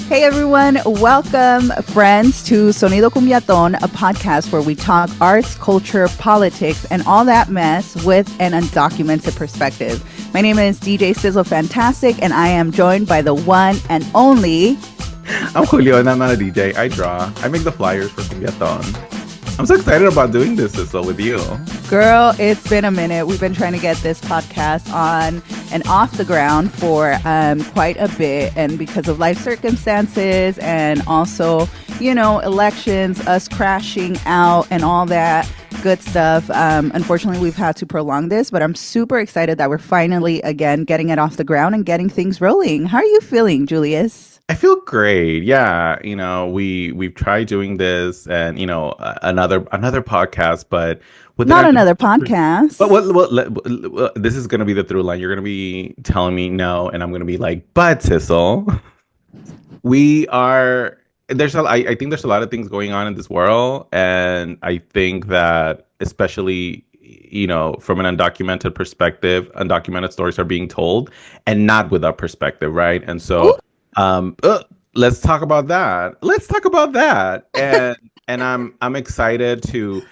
Hey everyone, welcome friends to Sonido Cumbiaton, a podcast where we talk arts, culture, politics, and all that mess with an undocumented perspective. My name is DJ Sizzle Fantastic, and I am joined by the one and only... I'm Julio, and I'm not a DJ. I draw. I make the flyers for Cumbiaton. I'm so excited about doing this, Sizzle, with you. Girl, it's been a minute. We've been trying to get this podcast on and off the ground for quite a bit. And because of life circumstances and also, elections, us crashing out and all that good stuff. Unfortunately, we've had to prolong this, but I'm super excited that we're finally, again, getting it off the ground and getting things rolling. How are you feeling, Julius? I feel great. Yeah, we've tried doing this and another podcast, but not another podcast. But what this is going to be the through line. You're going to be telling me no, and I'm going to be like, but Sizzle, I think there's a lot of things going on in this world, and I think that especially from an undocumented perspective, undocumented stories are being told, and not with our perspective, right? And so. Ooh. Let's talk about that. And I'm excited to,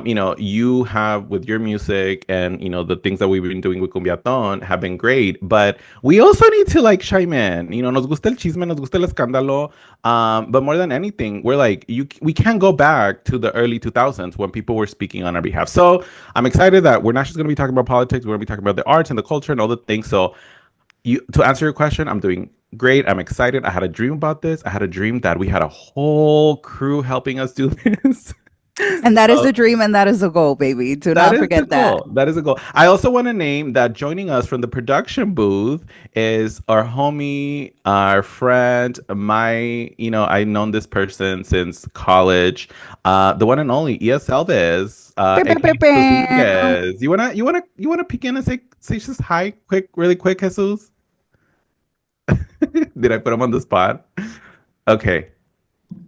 you have with your music and, the things that we've been doing with Cumbiaton have been great, but we also need to chime in, nos gusta el chisme, nos gusta el escándalo. But more than anything, we're we can't go back to the early 2000s when people were speaking on our behalf. So I'm excited that we're not just going to be talking about politics. We're going to be talking about the arts and the culture and all the things. So to answer your question, I'm doing great. I'm excited. I had a dream about this. I had a dream that we had a whole crew helping us do this. And that is the dream and that is the goal, baby. Do not forget that. That is a goal. I also want to name that joining us from the production booth is our homie, our friend, I've known this person since college. The one and only ESL Elvis. You wanna peek in and say just hi really quick, Jesus? Did I put him on the spot? Okay.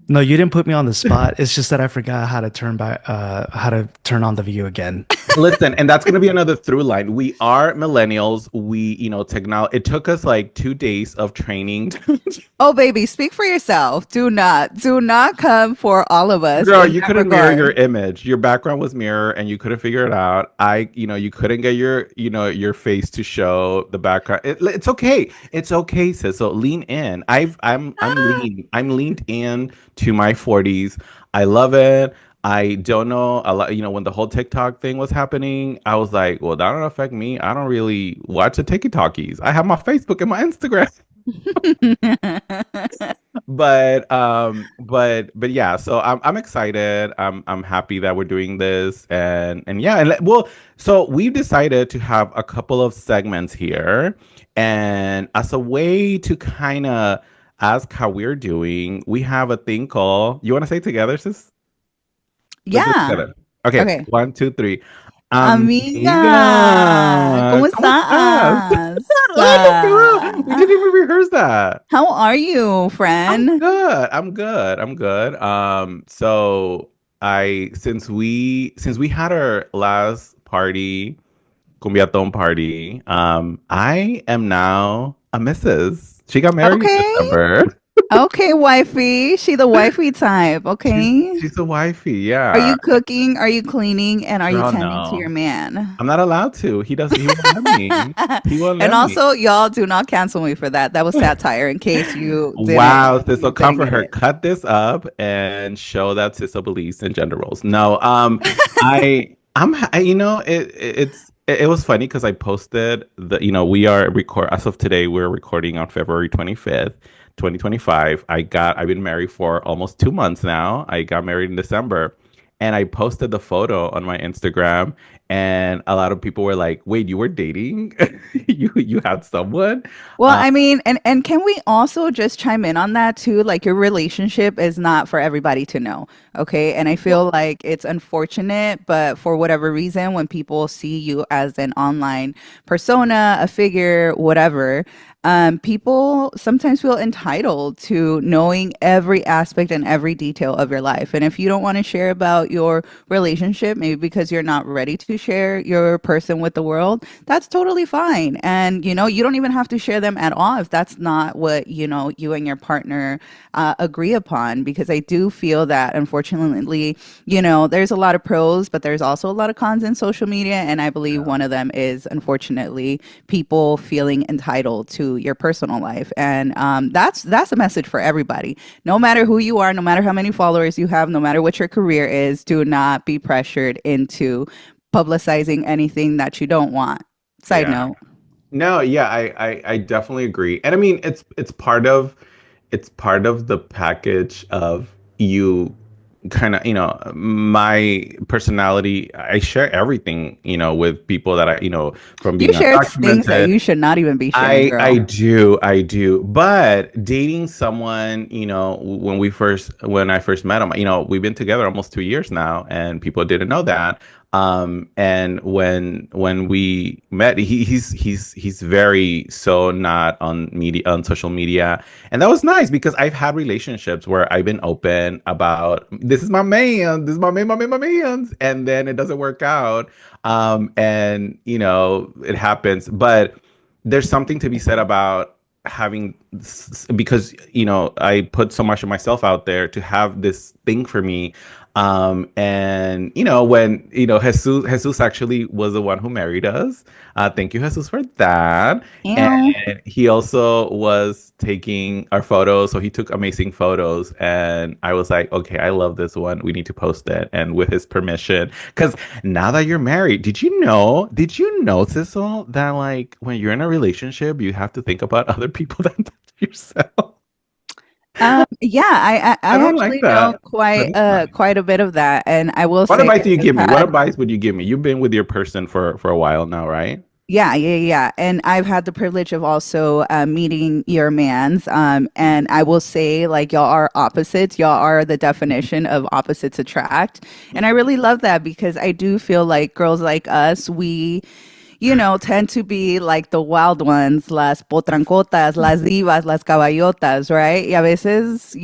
No, you didn't put me on the spot. It's just that I forgot how to turn on the view again. Listen, and that's going to be another through line. We are millennials. We, technology. It took us 2 days of training. Oh, baby, speak for yourself. Do not come for all of us. Girl, you couldn't mirror your image. Your background was mirror, and you couldn't figure it out. You couldn't get your face to show the background. It's okay. It's okay, sis. So lean in. I'm leaned in to my 40s. I love it. I don't know a lot. When the whole TikTok thing was happening, I was like, well, that don't affect me. I don't really watch the TikTokies. I have my Facebook and my Instagram. but yeah, so I'm excited. I'm happy that we're doing this, so we've decided to have a couple of segments here, and as a way to kind of ask how we're doing, we have a thing called, you want to say it together, sis? Yeah. Okay. 1, 2, 3. Amiga, ¿cómo estás? We didn't even rehearse that. How are you, friend? I'm good. So since we had our last party, Cumbiaton party, I am now a Mrs. She got married in December. Okay, wifey. She the wifey type. Okay. She's a wifey, yeah. Are you cooking? Are you cleaning? And are you tending to your man? I'm not allowed to. He won't let me. He won't let and also, y'all do not cancel me for that. That was satire in case you didn't. Wow, Sizzle, come for her. Cut this up and show that Sizzle believes in gender roles. No, it was funny because I posted we are as of today, we're recording on February 25th. 2025. I've been married for almost 2 months now. I got married in December, and I posted the photo on my Instagram, and a lot of people were like, wait, you were dating? you had someone? Well, I mean, and can we also just chime in on that too? Your relationship is not for everybody to know. Okay. And I feel like it's unfortunate, but for whatever reason, when people see you as an online persona, a figure, whatever, people sometimes feel entitled to knowing every aspect and every detail of your life. And if you don't want to share about your relationship, maybe because you're not ready to share your person with the world, that's totally fine. And, you don't even have to share them at all if that's not what, you and your partner agree upon. Because I do feel that, unfortunately, there's a lot of pros, but there's also a lot of cons in social media. And I believe one of them is, unfortunately, people feeling entitled to your personal life. And that's a message for everybody. No matter who you are, no matter how many followers you have, no matter what your career is, do not be pressured into publicizing anything that you don't want. Side Yeah. note. No, yeah, I definitely agree. And I mean, it's part of the package of you kind of, my personality. I share everything, with people that from You being shared things that undocumented. you should not even be sharing, I girl. do, I do. But dating someone, when I first met him, we've been together almost 2 years now, and people didn't know that. And when we met, he's very so not on social media, and that was nice because I've had relationships where I've been open about this is my man, this is my man, my man, my man's, and then it doesn't work out. And it happens, but there's something to be said about having because I put so much of myself out there to have this thing for me. And when Jesus actually was the one who married us. Thank you, Jesus, for that. Ew. And he also was taking our photos, so he took amazing photos, and I was like, okay, I love this one, we need to post it, and with his permission, because now that you're married, did you know, Sissel, that like when you're in a relationship, you have to think about other people than yourself? Yeah, I I don't like actually know that, but it's nice. quite a bit of that, and I will What say advice do you I've give me? What had. advice would you give me? You've been with your person for a while now, right? Yeah, yeah, yeah. And I've had the privilege of also meeting your mans. And I will say, like, y'all are opposites. Y'all are the definition of opposites attract. And I really love that because I do feel like girls like us, we tend to be like the wild ones, las potrancotas, las divas, las caballotas, right? Y a veces,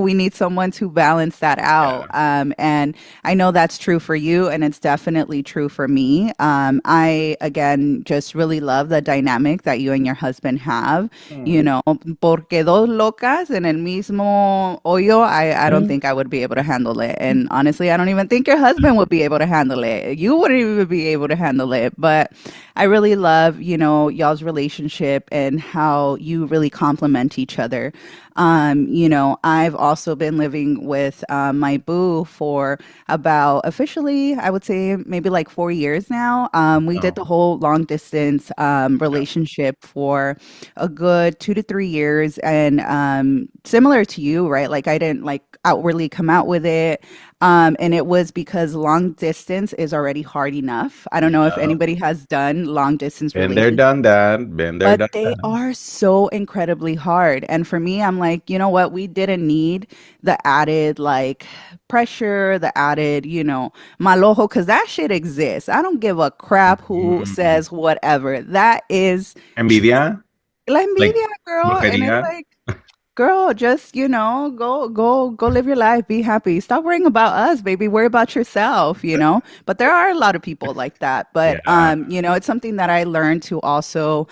we need someone to balance that out. Yeah. And I know that's true for you, and it's definitely true for me. I, again, just really love the dynamic that you and your husband have, Mm. porque dos locas en el mismo hoyo, I don't think I would be able to handle it. And honestly, I don't even think your husband would be able to handle it. You wouldn't even be able to handle it. But I really love, y'all's relationship and how you really complement each other. I've also been living with my boo for about officially, I would say maybe like 4 years now. We did Oh, the whole long distance yeah. relationship for a good 2 to 3 years. And similar to you, right? Like I didn't like outwardly come out with it. And it was because long distance is already hard enough. I don't know if Yeah. anybody has done long distance Been there, relationships, done that. Been there, but done they that. are so incredibly hard. And for me, I'm like, you know what? We didn't need the added like pressure, the added, malojo, because that shit exists. I don't give a crap who Mm. says whatever. That is Envidia, la like envidia, girl. And it's brujería. like, girl, just, go live your life, be happy. Stop worrying about us, baby. Worry about yourself. But there are a lot of people like that. But Yeah. it's something that I learned to also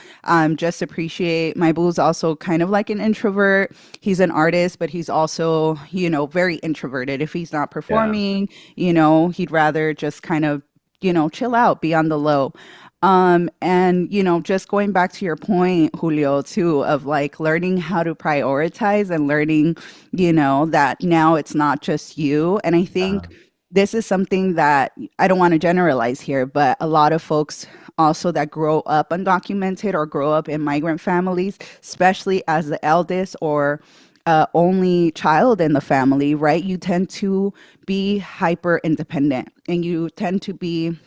just appreciate. My boo's also kind of like an introvert. He's an artist, but he's also, very introverted. If he's not Yeah. performing, he'd rather just kind of, chill out, be on the low. And just going back to your point, Julio, too, of like learning how to prioritize and learning, that now it's not just you. And I Uh, think this is something that I don't want to generalize here, but a lot of folks also that grow up undocumented or grow up in migrant families, especially as the eldest or only child in the family, right? You tend to be hyper independent and you tend to be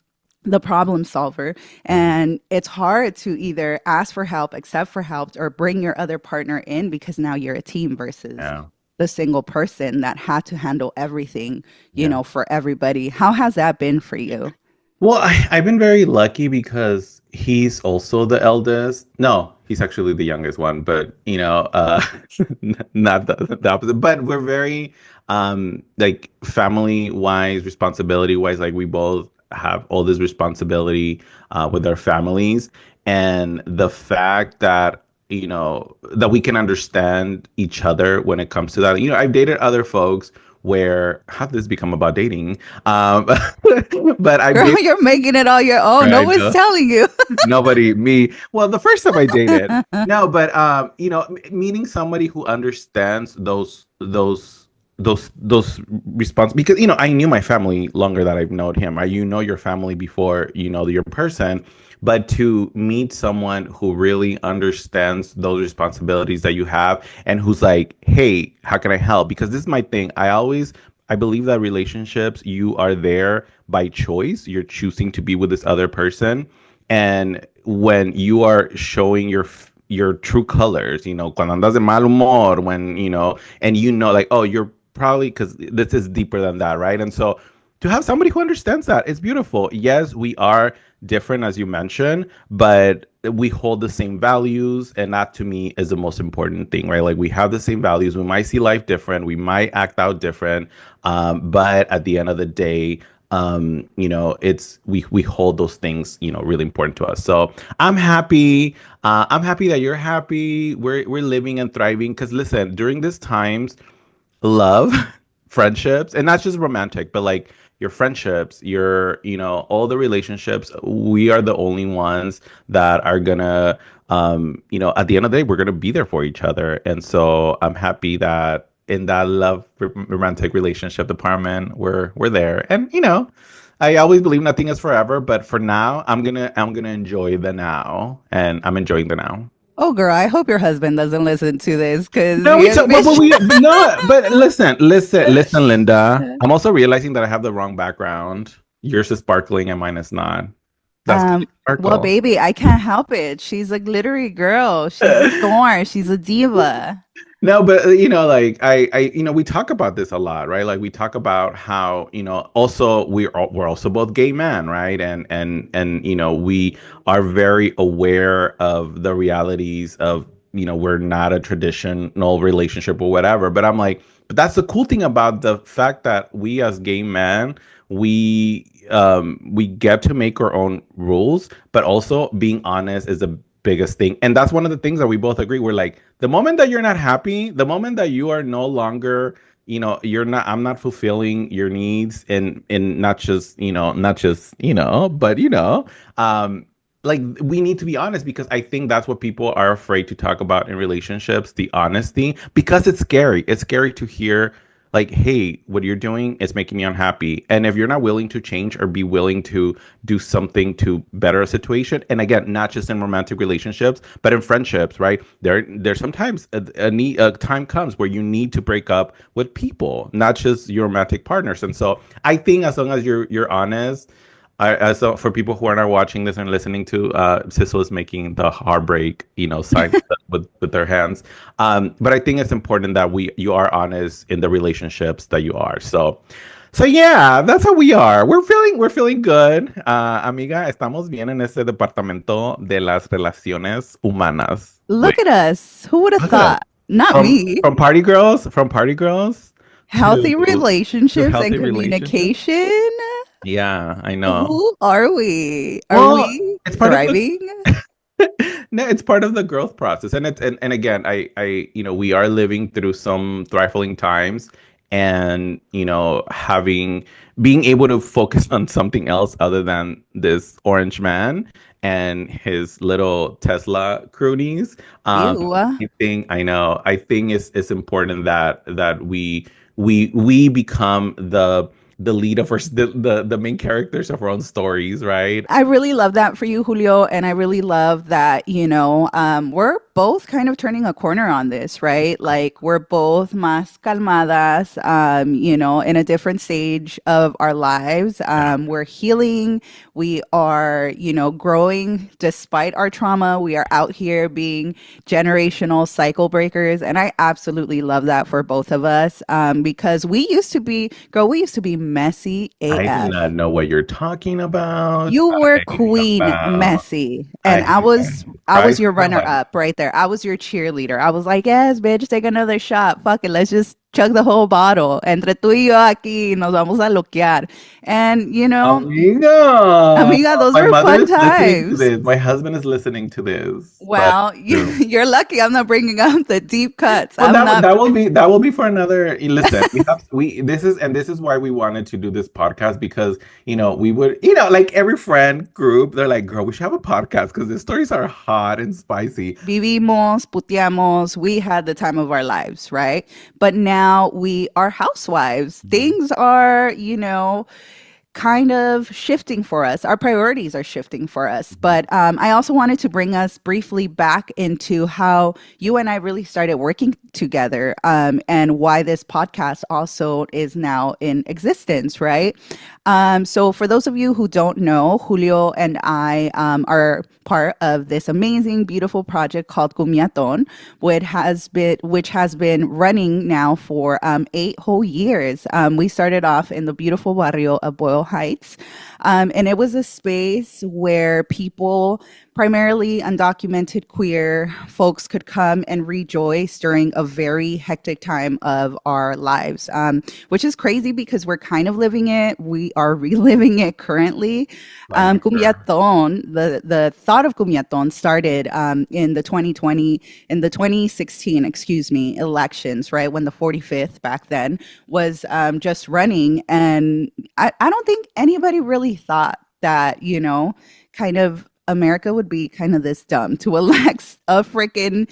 the problem solver. mhm. And it's hard to either ask for help, accept for help, or bring your other partner in because now you're a team versus Yeah. the single person that had to handle everything, Yeah. for everybody. How has that been for you? Well, I've been very lucky because he's also the eldest. No, he's actually the youngest one, but not the opposite. But we're very like family wise, responsibility wise, like we both have all this responsibility with our families. And the fact that that we can understand each other when it comes to that. I've dated other folks where how did this become about dating? But I've Girl, dated. you're making it all your own. No I one's know. telling you. Nobody, me. Well, the first time I dated, no, but meeting somebody who understands those response because I knew my family longer than I've known him. Right? You know your family before you know your person, but to meet someone who really understands those responsibilities that you have and who's like, hey, how can I help? Because this is my thing. I believe that relationships, you are there by choice. You're choosing to be with this other person. And when you are showing your true colors, cuando andas de mal humor, when, and like, oh, you're probably, because this is deeper than that, right? And so to have somebody who understands that, it's beautiful. Yes, we are different, as you mentioned, but we hold the same values. And that to me is the most important thing, right? Like we have the same values. We might see life different. We might act out different. But at the end of the day, it's we hold those things, really important to us. So I'm happy that you're happy. We're living and thriving. Because listen, during these times, love, friendships, and not just romantic, but like your friendships, all the relationships, we are the only ones that are gonna, at the end of the day, we're gonna be there for each other. And so I'm happy that in that love romantic relationship department, we're there. And I always believe nothing is forever, but for now, I'm gonna enjoy the now, and I'm enjoying the now. Oh, girl, I hope your husband doesn't listen to this because No, we we have talk, been. but no, but listen, Linda. I'm also realizing that I have the wrong background. Yours is sparkling and mine is not. That's Um, well, sparkle. baby, I can't help it. She's a glittery girl. She's a thorn. She's a diva. No, but like we talk about this a lot, right? Like we talk about how also we're also both gay men, right? And we are very aware of the realities of we're not a traditional relationship or whatever. But I'm like, but that's the cool thing about the fact that we as gay men we get to make our own rules, but also being honest is the biggest thing. And that's one of the things that we both agree. We're like, the moment that you're not happy, the moment that you are no longer, I'm not fulfilling your needs and not just, but like we need to be honest because I think that's what people are afraid to talk about in relationships, the honesty, because it's scary. It's scary to hear like, hey, what you're doing is making me unhappy. And if you're not willing to change or be willing to do something to better a situation, and again, not just in romantic relationships, but in friendships, right? There's sometimes a time comes where you need to break up with people, not just your romantic partners. And so I think as long as you're honest, so for people who are not watching this and listening to, Sizzle is making the heartbreak, sign with their hands. But I think it's important that you are honest in the relationships that you are. So yeah, that's how we are. We're feeling good, amiga. Estamos bien en este departamento de las relaciones humanas. Look at us. Who would have Look at us. thought? Not From me. from party girls Healthy to relationships and healthy relationships. communication. Yeah, I know. Who are we? Are Well, we it's part of the thriving? no, it's part of the growth process. And again, we are living through some thrilling times and, being able to focus on something else other than this orange man and his little Tesla cronies. Ew. I think it's important that we become the lead of the main characters of our own stories, right? I really love that for you, Julio. And I really love that, we're both kind of turning a corner on this, right? Like we're both más calmadas, in a different stage of our lives. We're healing. We are, growing despite our trauma. We are out here being generational cycle breakers. And I absolutely love that for both of us, because we used to be messy I do AF. not know what you're talking about. You were Talking queen about messy, and I I was Christ your my runner life. up right there. I was your cheerleader. I was like, yes, bitch, take another shot. Fuck it, let's just chug the whole bottle. Entre tú y yo aquí nos vamos a loquear. And Amiga, amiga, those my were mother fun is listening to times. this. My husband is listening to this. But Well, no. you're lucky. I'm not bringing up the deep cuts. Well, I'm not. that will be for another. Listen, we this is why we wanted to do this podcast because we would like every friend group they're like, girl, we should have a podcast because the stories are hot and spicy. Vivimos, puteamos, we had the time of our lives, right? But now we are housewives. Mhm. Things are, kind of shifting for us. Our priorities are shifting for us. But I also wanted to bring us briefly back into how you and I really started working together, and why this podcast also is now in existence, right? So, for those of you who don't know, Julio and I are part of this amazing, beautiful project called Cumbiaton, which has been running now for 8 whole years. We started off in the beautiful barrio of Boyle Heights, and it was a space where people, primarily undocumented queer folks, could come and rejoice during a very hectic time of our lives, which is crazy because we're kind of living it. We are reliving it currently. Like, Cumbiaton, the thought of Cumbiaton started in the 2016, excuse me, elections, right? When the 45th back then was just running. And I don't think anybody really thought that, kind of America would be kind of this dumb to elect a freaking,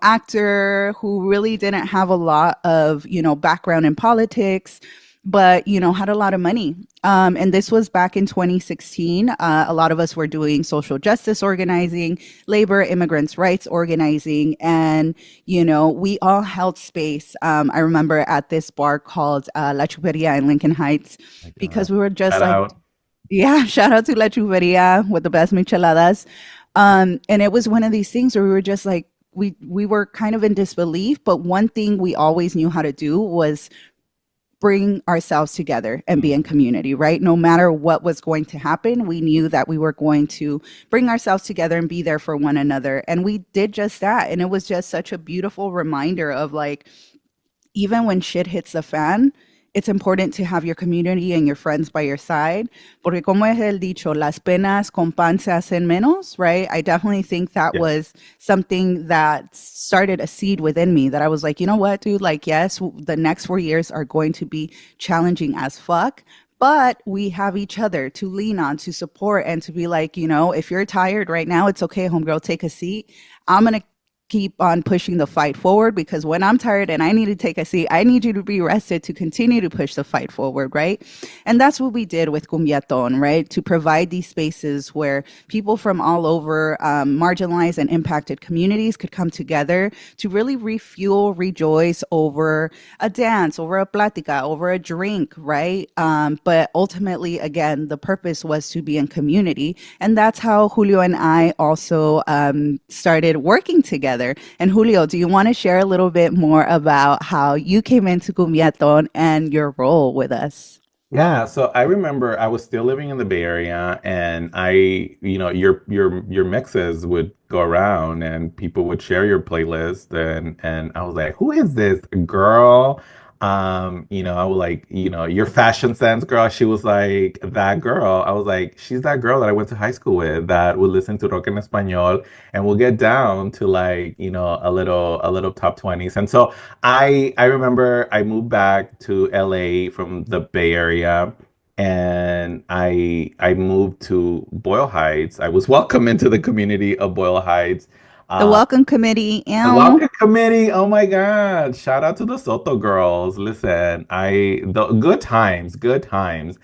actor who really didn't have a lot of, background in politics, but, had a lot of money. And this was back in 2016. A lot of us were doing social justice organizing, labor, immigrants' rights organizing, and, we all held space. I remember at this bar called La Chuperia in Lincoln Heights, my God. because we were just Shout like, out. yeah, shout out to La Chuveria with the best micheladas. And it was one of these things where we were just like, we were kind of in disbelief, but one thing we always knew how to do was bring ourselves together and be in community, right? No matter what was going to happen, we knew that we were going to bring ourselves together and be there for one another. And we did just that. And it was just such a beautiful reminder of like, even when shit hits the fan, it's important to have your community and your friends by your side. Porque como es el dicho, las penas con pan se hacen menos, right? I definitely think that Yeah. was something that started a seed within me that I was like, you know what, dude? Like, yes, the next 4 years are going to be challenging as fuck. But we have each other to lean on, to support, and to be like, if you're tired right now, it's okay, homegirl, take a seat. I'm going to keep on pushing the fight forward, because when I'm tired and I need to take a seat, I need you to be rested to continue to push the fight forward, right? And that's what we did with Cumbiaton, right? To provide these spaces where people from all over marginalized and impacted communities could come together to really refuel, rejoice over a dance, over a plática, over a drink, right? But ultimately, again, the purpose was to be in community. And that's how Julio and I also started working together. And Julio, do you want to share a little bit more about how you came into Cumbiaton and your role with us? Yeah, so I remember I was still living in the Bay Area, and your mixes would go around, and people would share your playlist, and I was like, who is this girl? I was like, your fashion sense, girl. She was like that girl. I was like, she's that girl that I went to high school with that would listen to rock en español, and we'll get down to like, a little top 20s. And so I remember I moved back to LA from the Bay Area, and I moved to Boyle Heights. I was welcome into the community of Boyle Heights. The Uh, Welcome Committee. the Ew. welcome committee. Oh my God. Shout out to the Soto girls. Listen, the good times, good times.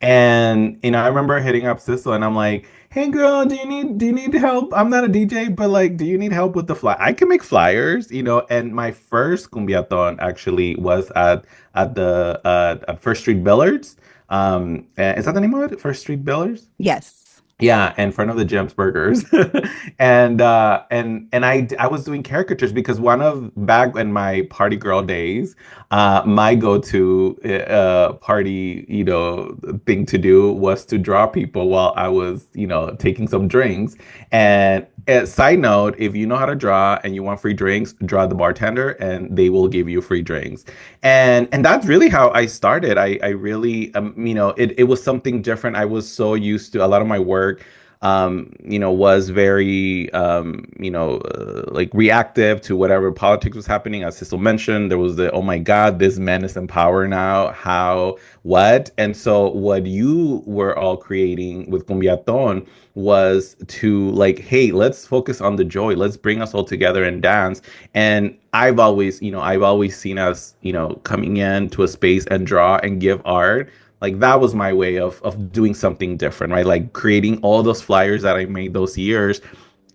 And I remember hitting up Sizzle and I'm like, hey girl, do you need help? I'm not a DJ, but like, do you need help with the fly? I can make flyers, and my first Cumbiaton actually was at the at First Street Billards. Is that the name of it? First Street Billards? Yes. Yeah, in front of the Gems Burgers, and I was doing caricatures because one of back in my party girl days, my go-to party thing to do was to draw people while I was taking some drinks. And side note, if you know how to draw and you want free drinks, draw the bartender and they will give you free drinks. And that's really how I started. I really it was something different. I was so used to a lot of my work was very like reactive to whatever politics was happening. As Cecil mentioned, there was the, oh my God, this man is in power now. How, what? And so what you were all creating with Cumbiaton was to like, hey, let's focus on the joy. Let's bring us all together and dance. And I've always seen us, coming in to a space and draw and give art. Like that was my way of doing something different, right? Like creating all those flyers that I made those years.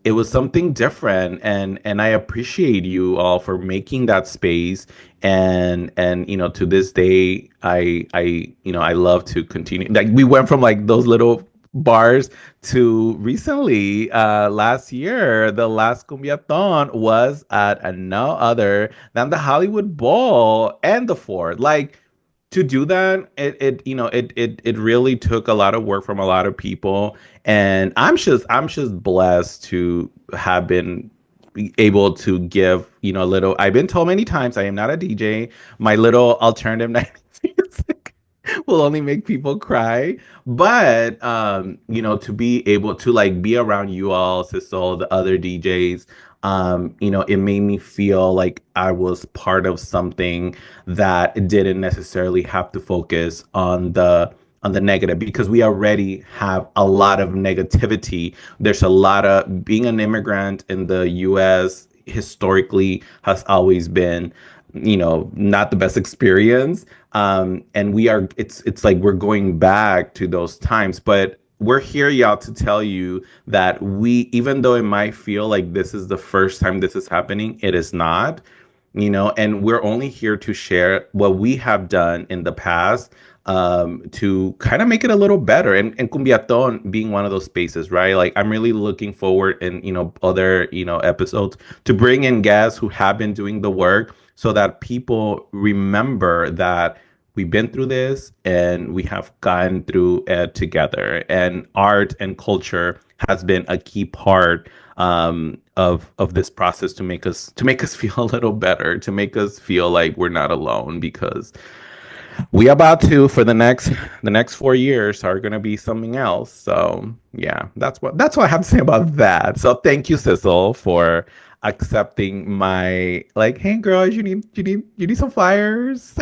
It was something different, and I appreciate you all for making that space. And to this day, I love to continue. Like we went from like those little bars to recently, last year, the last Cumbiaton was at no other than the Hollywood Bowl and the Ford. Like to do that, it really took a lot of work from a lot of people, and I'm just blessed to have been able to give a little. I've been told many times I am not a DJ. My little alternative night music will only make people cry. But to be able to like be around you all, Sissel, the other DJs, it made me feel like I was part of something that didn't necessarily have to focus on the negative, because we already have a lot of negativity. There's a lot of being an immigrant in the US historically has always been not the best experience. And it's like we're going back to those times, but we're here, y'all, to tell you that even though it might feel like this is the first time this is happening, it is not, and we're only here to share what we have done in the past, to kind of make it a little better. And Cumbiaton being one of those spaces, right? Like I'm really looking forward in, other, episodes to bring in guests who have been doing the work so that people remember that we've been through this and we have gone through it together. And art and culture has been a key part, of this process to make us feel a little better, to make us feel like we're not alone, because we about to, for the next 4 years are gonna be something else. So yeah, that's what I have to say about that. So thank you, Sissel, for accepting my like, hey girls, you need some flyers.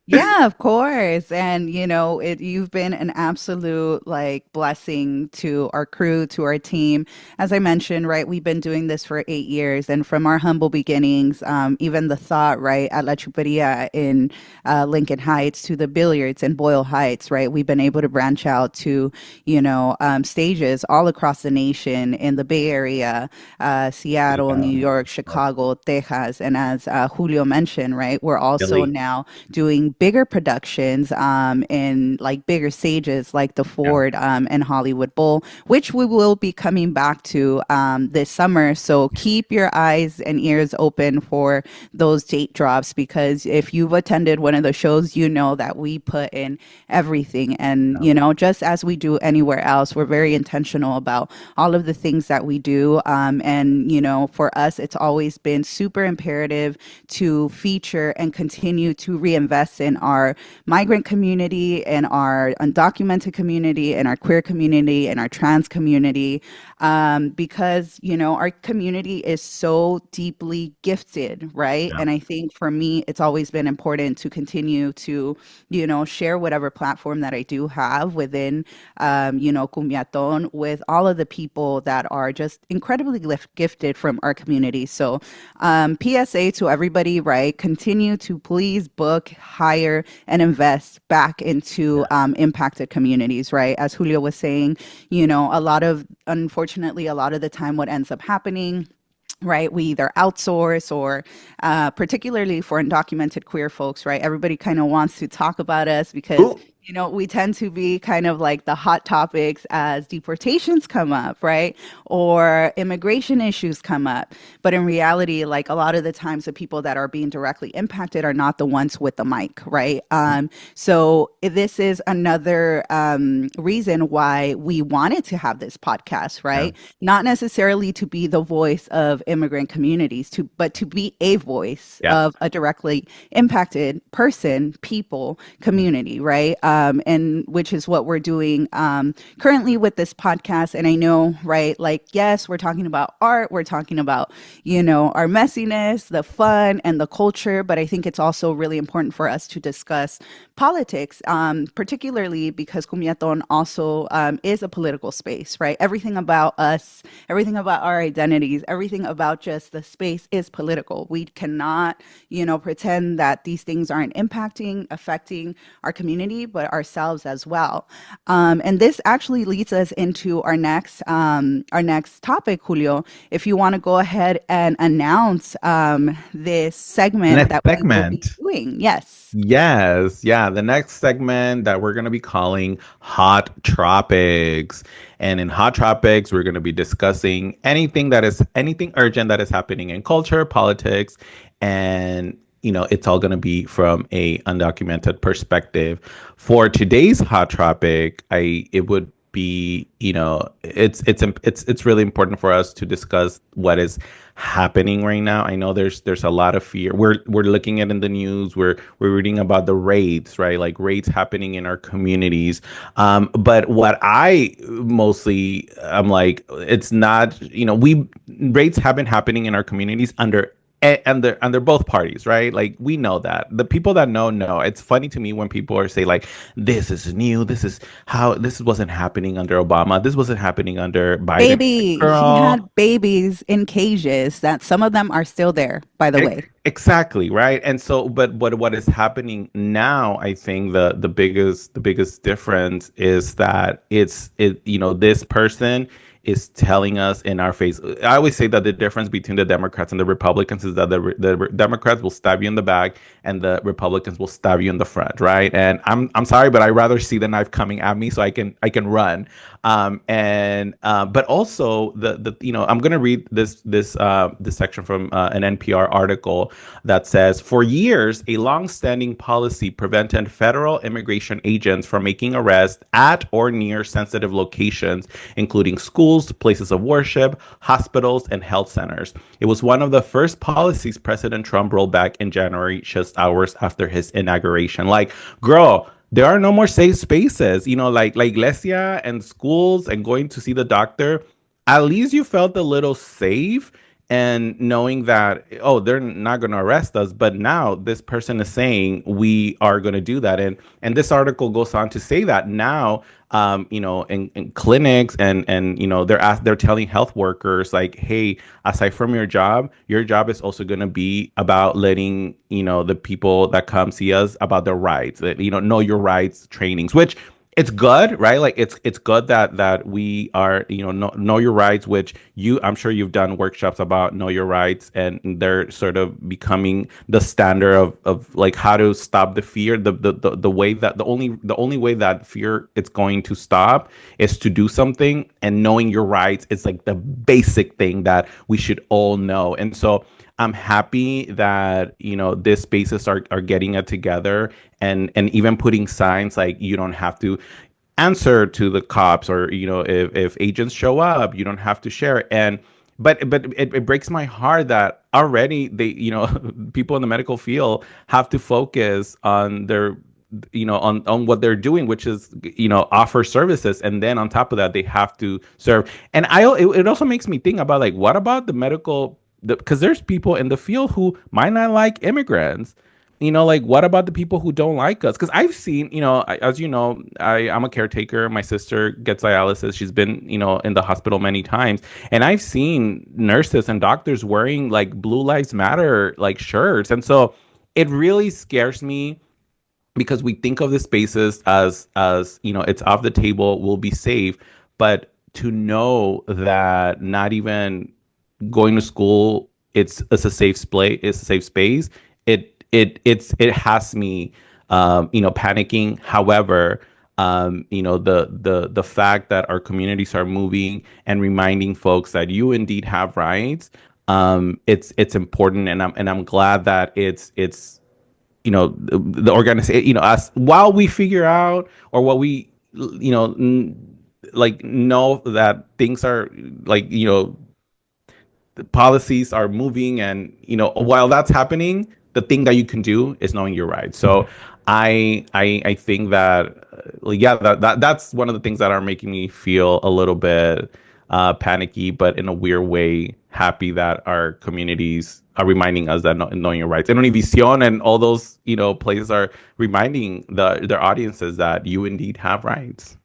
Yeah, of course. And you've been an absolute like blessing to our crew, to our team. As I mentioned, right, we've been doing this for 8 years, and from our humble beginnings, even the thought, right, at La Chuperia in Lincoln Heights to the Billiards in Boyle Heights, right, we've been able to branch out to, stages all across the nation in the Bay Area, Seattle, Yeah. New York, Chicago, Texas, and as Julio mentioned, right, we're also Really. now doing bigger productions in like bigger stages like the Yeah. Ford and Hollywood Bowl, which we will be coming back to this summer. So keep your eyes and ears open for those date drops, because if you've attended one of the shows, you know that we put in everything. And, Yeah. just as we do anywhere else, we're very intentional about all of the things that we do. And, for us, it's always been super imperative to feature and continue to reinvest in our migrant community and our undocumented community and our queer community and our trans community, because our community is so deeply gifted, right? Yeah. And I think for me it's always been important to continue to share whatever platform that I do have within Cumbiaton with all of the people that are just incredibly gifted from our community. So PSA to everybody, right? Continue to please book high hire and invest back into impacted communities, right? As Julio was saying, unfortunately, a lot of the time what ends up happening, right, we either outsource or particularly for undocumented queer folks, right, everybody kind of wants to talk about us because we tend to be kind of like the hot topics as deportations come up, right? Or immigration issues come up. But in reality, like a lot of the times the people that are being directly impacted are not the ones with the mic, right? So this is another reason why we wanted to have this podcast, right? Yeah. Not necessarily to be the voice of immigrant communities, but to be a voice of a directly impacted person, people, community, right? And which is what we're doing currently with this podcast. And I know, right, like, yes, we're talking about art, we're talking about, our messiness, the fun and the culture, but I think it's also really important for us to discuss politics, particularly because Cumbiaton also is a political space, right? Everything about us, everything about our identities, everything about just the space is political. We cannot, pretend that these things aren't affecting our community, but ourselves as well. And this actually leads us into our next topic, Julio. If you want to go ahead and announce this segment we will be doing. Yes. Yeah. The next segment that we're going to be calling Hot Tropics. And in Hot Tropics, we're going to be discussing anything urgent that is happening in culture, politics, and it's all going to be from a undocumented perspective. For today's hot topic, it would be, it's really important for us to discuss what is happening right now. I know there's a lot of fear. We're looking at in the news. We're reading about the raids, right? Like raids happening in our communities. But what I'm like, it's not. Raids have been happening in our communities under both parties, right? Like we know that. The people that know. It's funny to me when people are saying like, this is new. This wasn't happening under Obama. This wasn't happening under Biden. Baby, he had babies in cages. That some of them are still there, by the way. Exactly, right. And so, but what is happening now? I think the biggest difference is that this person is telling us in our face. I always say that the difference between the Democrats and the Republicans is that the Democrats will stab you in the back and the Republicans will stab you in the front, right? And I'm sorry, but I'd rather see the knife coming at me so I can run. But also I'm going to read this section from an NPR article that says, for years, a long-standing policy prevented federal immigration agents from making arrests at or near sensitive locations, including schools, places of worship, hospitals, and health centers. It was one of the first policies President Trump rolled back in January, just hours after his inauguration. Like, girl, there are no more safe spaces, like La Iglesia and schools and going to see the doctor. At least you felt a little safe and knowing that, they're not going to arrest us. But now this person is saying we are going to do that. And this article goes on to say that now, in clinics and they're telling health workers like, hey, aside from your job is also going to be about letting, the people that come see us about their rights, know your rights trainings, which it's good, right? Like it's good that we are, know your rights, which I'm sure you've done workshops about know your rights, and they're sort of becoming the standard of like how to stop the fear. The way that the only way that fear it's going to stop is to do something, and knowing your rights is like the basic thing that we should all know. And so I'm happy that, these spaces are getting it together and even putting signs like you don't have to answer to the cops, or, if agents show up, you don't have to share. But it breaks my heart that already they, people in the medical field have to focus on their, on what they're doing, which is, offer services. And then on top of that, they have to serve. And it also makes me think about like, what about the medical, because there's people in the field who might not like immigrants, like what about the people who don't like us? Because I've seen, as I'm a caretaker. My sister gets dialysis. She's been, in the hospital many times. And I've seen nurses and doctors wearing like Blue Lives Matter, like shirts. And so it really scares me because we think of the spaces as you know, it's off the table, we'll be safe, but to know that not even going to school, it's a safe place, it's a safe space. It has me, you know, panicking. However, you know, the fact that our communities are moving and reminding folks that you indeed have rights, it's important, and I'm glad that it's you know, the organization, you know, us, while we figure out, or what we, you know, like, know that things are, like, you know, the policies are moving, and, you know, while that's happening, the thing that you can do is knowing your rights. So I think that, yeah, that's one of the things that are making me feel a little bit panicky, but in a weird way happy that our communities are reminding us that knowing your rights, and Univision and all those, you know, places are reminding their audiences that you indeed have rights.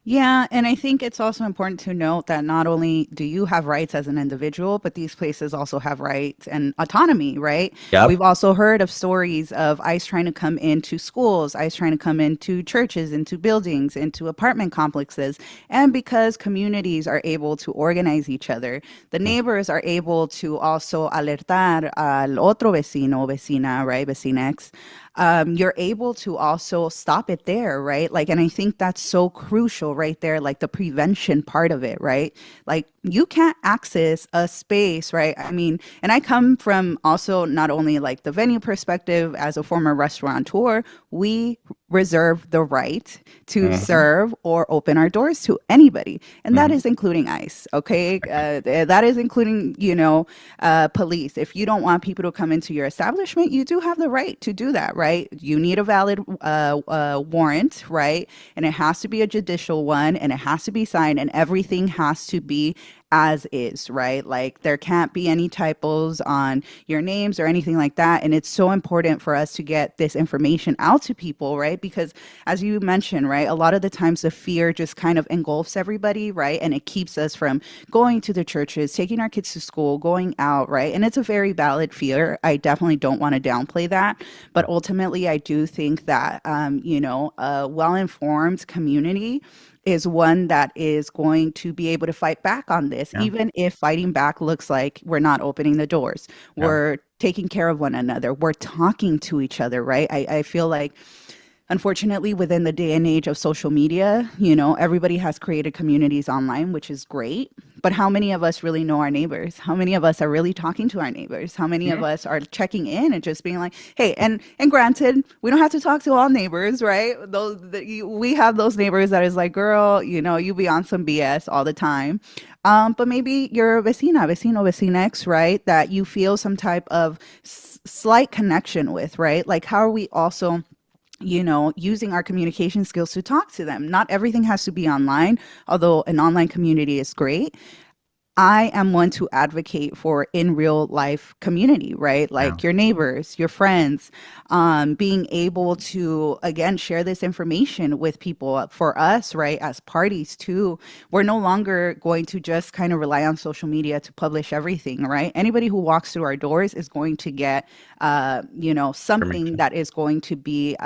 Yeah, and I think it's also important to note that not only do you have rights as an individual, but these places also have rights and autonomy, right? We've Yep. also heard of stories of ICE trying to come into schools, ICE trying to come into churches, into buildings, into apartment complexes. And because communities are able to organize each other, the neighbors are able to also alertar al otro vecino, vecina, right? Vecinex. You're able to also stop it there, right? Like, and I think that's so crucial right there, like the prevention part of it, right? Like, you can't access a space, right? I mean, and I come from also not only like the venue perspective as a former restaurateur, we reserve the right to Mhm. serve or open our doors to anybody. And that Mhm. is including ICE, okay? That is including, you know, police. If you don't want people to come into your establishment, you do have the right to do that, right? You need a valid warrant, right? And it has to be a judicial one, and it has to be signed, and everything has to be as is, right? Like, there can't be any typos on your names or anything like that. And it's so important for us to get this information out to people, right? Because as you mentioned, right, a lot of the times the fear just kind of engulfs everybody, right? And it keeps us from going to the churches, taking our kids to school, going out, right? And it's a very valid fear. I definitely don't want to downplay that. But ultimately, I do think that, you know, a well informed community is one that is going to be able to fight back on this, Yeah. even if fighting back looks like we're not opening the doors. Yeah. We're taking care of one another. We're talking to each other, right? I feel like, unfortunately, within the day and age of social media, you know, everybody has created communities online, which is great. But how many of us really know our neighbors? How many of us are really talking to our neighbors? How many of us are checking in and just being like, "Hey," and granted, we don't have to talk to all neighbors, right? We have those neighbors that is like, "Girl, you know, you be on some BS all the time." But maybe your vecina, vecino, vecinex, right? That you feel some type of slight connection with, right? Like, how are we also, you know, using our communication skills to talk to them? Not everything has to be online, although an online community is great. I am one to advocate for in real life community, right? Yeah. Like your neighbors, your friends, being able to, again, share this information with people. For us, right, as parties too, we're no longer going to just kind of rely on social media to publish everything, right? Anybody who walks through our doors is going to get, you know, something Information. that is going to be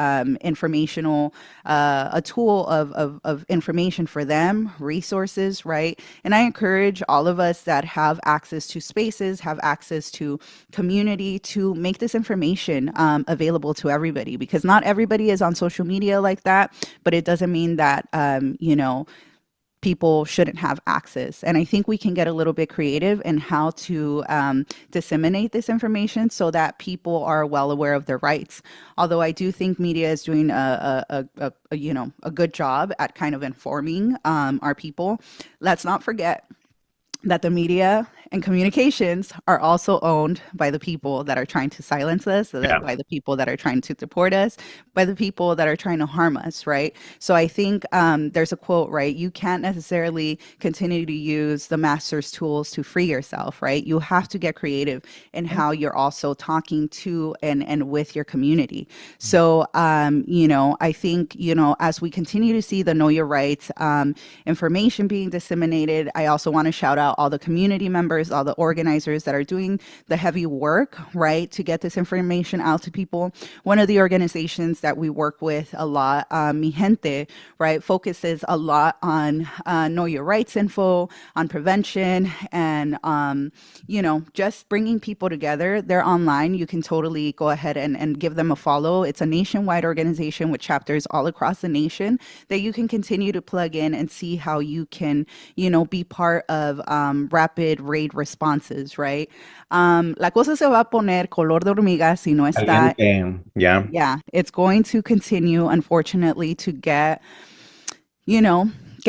informational, a tool of information for them, resources, right? And I encourage all of us that have access to spaces, have access to community, to make this information available to everybody, because not everybody is on social media like that, but it doesn't mean that, you know, people shouldn't have access. And I think we can get a little bit creative in how to disseminate this information so that people are well aware of their rights. Although I do think media is doing a you know, a good job at kind of informing our people. Let's not forget that the media and communications are also owned by the people that are trying to silence us, so that Yeah. by the people that are trying to deport us, by the people that are trying to harm us, right? So I think there's a quote, right? You can't necessarily continue to use the master's tools to free yourself, right? You have to get creative in how you're also talking to and with your community. So, you know, I think, you know, as we continue to see the Know Your Rights information being disseminated, I also want to shout out out all the community members, all the organizers that are doing the heavy work, right, to get this information out to people. One of the organizations that we work with a lot, Mi Gente, right, focuses a lot on know your rights info, on prevention, and, just bringing people together. They're online. You can totally go ahead and give them a follow. It's a nationwide organization with chapters all across the nation that you can continue to plug in and see how you can, be part of rapid raid responses, right? La cosa se va a poner color de hormiga si no está. Caliente. Yeah. Yeah, it's going to continue, unfortunately, to get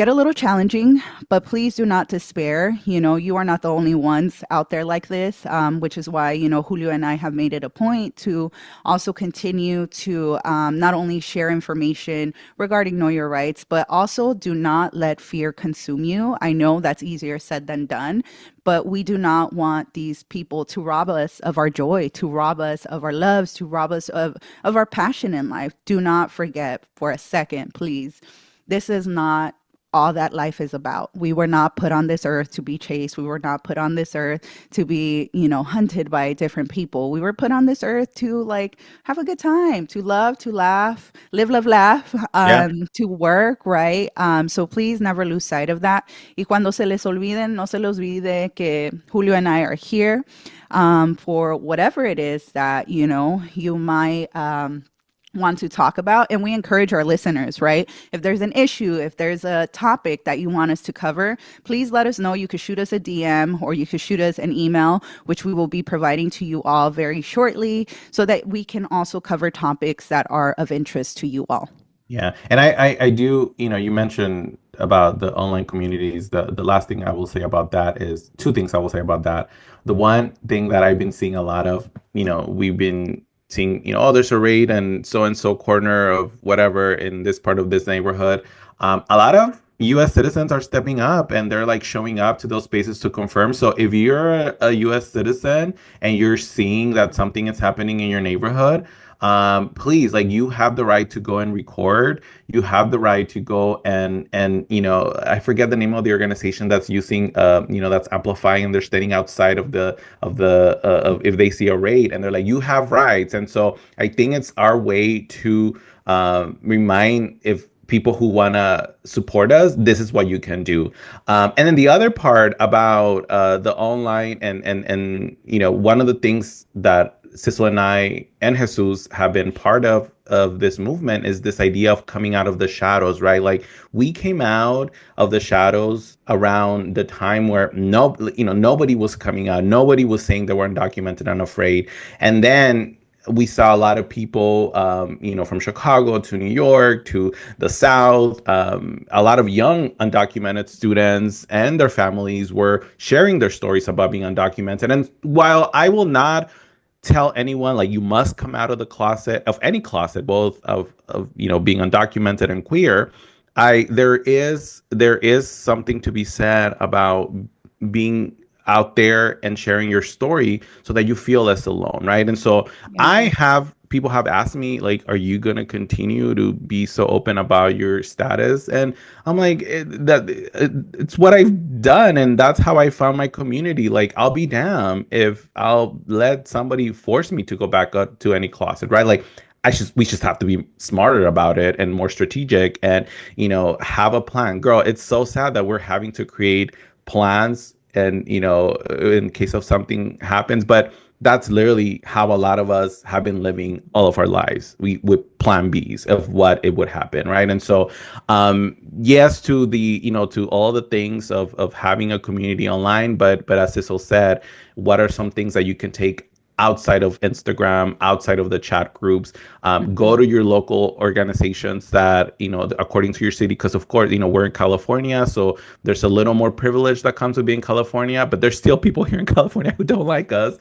a little challenging, but please do not despair. You are not the only ones out there like this, which is why, Julio and I have made it a point to also continue to not only share information regarding Know Your Rights, but also do not let fear consume you. I know that's easier said than done, but we do not want these people to rob us of our joy, to rob us of our loves, to rob us of our passion in life. Do not forget for a second, please. This is not all that life is about. We were not put on this earth to be chased. We were not put on this earth to be, hunted by different people. We were put on this earth to have a good time, to love, to laugh, live, love, laugh, to work, right? So please never lose sight of that. Y cuando se les olviden, no se les olvide que Julio and I are here for whatever it is that, you might want to talk about. And we encourage our listeners, right? If there's an issue, if there's a topic that you want us to cover, please let us know. You could shoot us a DM or you could shoot us an email, which we will be providing to you all very shortly so that we can also cover topics that are of interest to you all. Yeah. And I do, you mentioned about the online communities. The last thing I will say about that is two things I will say about that. The one thing that I've been seeing a lot of, we've been seeing, there's a raid and so corner of whatever in this part of this neighborhood. A lot of U.S. citizens are stepping up and they're showing up to those spaces to confirm. So if you're a U.S. citizen and you're seeing that something is happening in your neighborhood, please, you have the right to go and record. You have the right to go and I forget the name of the organization that's using that's amplifying, and they're standing outside of if they see a raid and they're like, you have rights. And so I think it's our way to remind if people who want to support us, this is what you can do. And then the other part about the online and one of the things that Sizzle and I and Jesus have been part of this movement is this idea of coming out of the shadows, right? We came out of the shadows around the time where nobody was coming out. Nobody was saying they were undocumented and afraid. And then we saw a lot of people, from Chicago to New York to the South. A lot of young undocumented students and their families were sharing their stories about being undocumented. And while I will not tell anyone you must come out of the closet, of any closet, both of being undocumented and queer, there is something to be said about being out there and sharing your story so that you feel less alone, right? And so people have asked me, are you going to continue to be so open about your status? And I'm like, it's what I've done. And that's how I found my community. I'll be damned if I'll let somebody force me to go back up to any closet, right? We just have to be smarter about it and more strategic and, have a plan. Girl, it's so sad that we're having to create plans and, in case of something happens, but that's literally how a lot of us have been living all of our lives. With plan Bs of what it would happen, right? And so, yes, to the, to all the things of having a community online, but as Sizzle said, what are some things that you can take outside of Instagram, outside of the chat groups, go to your local organizations that, according to your city, because of course, we're in California, so there's a little more privilege that comes with being California, but there's still people here in California who don't like us.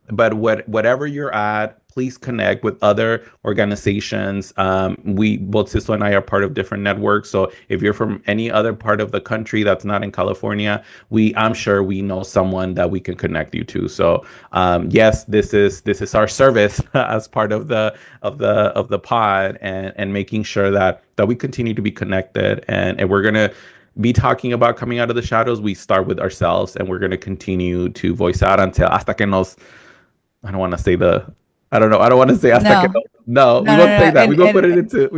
But whatever you're at, please connect with other organizations. Both Sizzle and I are part of different networks. So if you're from any other part of the country that's not in California, I'm sure we know someone that we can connect you to. So yes, this is our service as part of the pod and making sure that we continue to be connected. And we're gonna be talking about coming out of the shadows, we start with ourselves, and we're going to continue to voice out until hasta que nos. I don't want to say I don't know. I don't want to say hasta que No, nos. No, we no, no, won't say no. that. We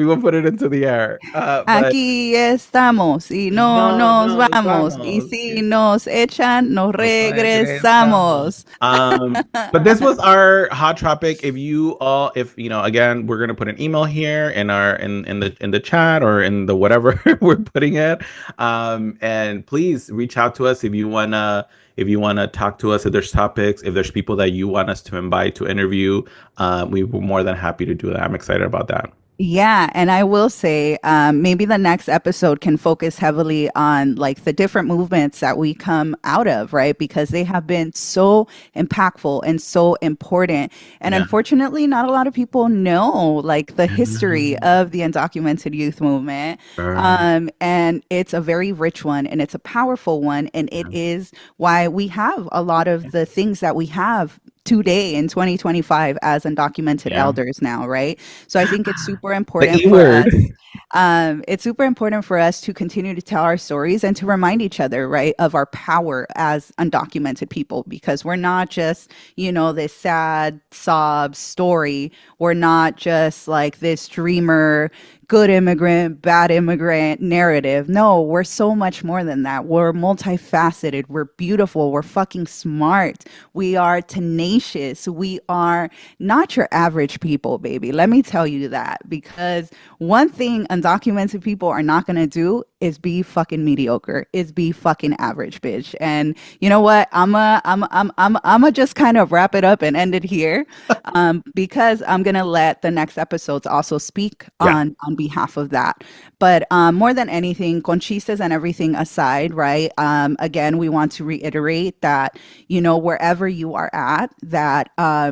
will put it into the air. But Aquí estamos y no no nos nos vamos. Y vamos. si nos echan, nos Nos regresamos. regresamos. But this was our hot topic. If you all, if you know, again, we're gonna put an email here in our in the chat or in the whatever we're putting it. And please reach out to us if you wanna talk to us, if there's topics, if there's people that you want us to invite to interview. We were more than happy to do that. I'm excited about that. Yeah, and I will say, maybe the next episode can focus heavily on like the different movements that we come out of, right? Because they have been so impactful and so important. And unfortunately, not a lot of people know like the history of the undocumented youth movement. And it's a very rich one and it's a powerful one. And it is why we have a lot of the things that we have today in 2025 as undocumented elders now, right? So I think it's super important for us. It's super important for us to continue to tell our stories and to remind each other, right, of our power as undocumented people, because we're not just, you know, this sad sob story. We're not just like this dreamer, good immigrant, bad immigrant narrative. No, we're so much more than that. We're multifaceted. We're beautiful. We're fucking smart. We are tenacious. We are not your average people, baby. Let me tell you that, because one thing undocumented people are not going to do is be fucking mediocre, is be fucking average, bitch. And you know what? I'm just kind of wrap it up and end it here, because I'm gonna let the next episodes also speak on behalf of that. But more than anything, conchistas and everything aside, right? Again, we want to reiterate that, you know, wherever you are at, that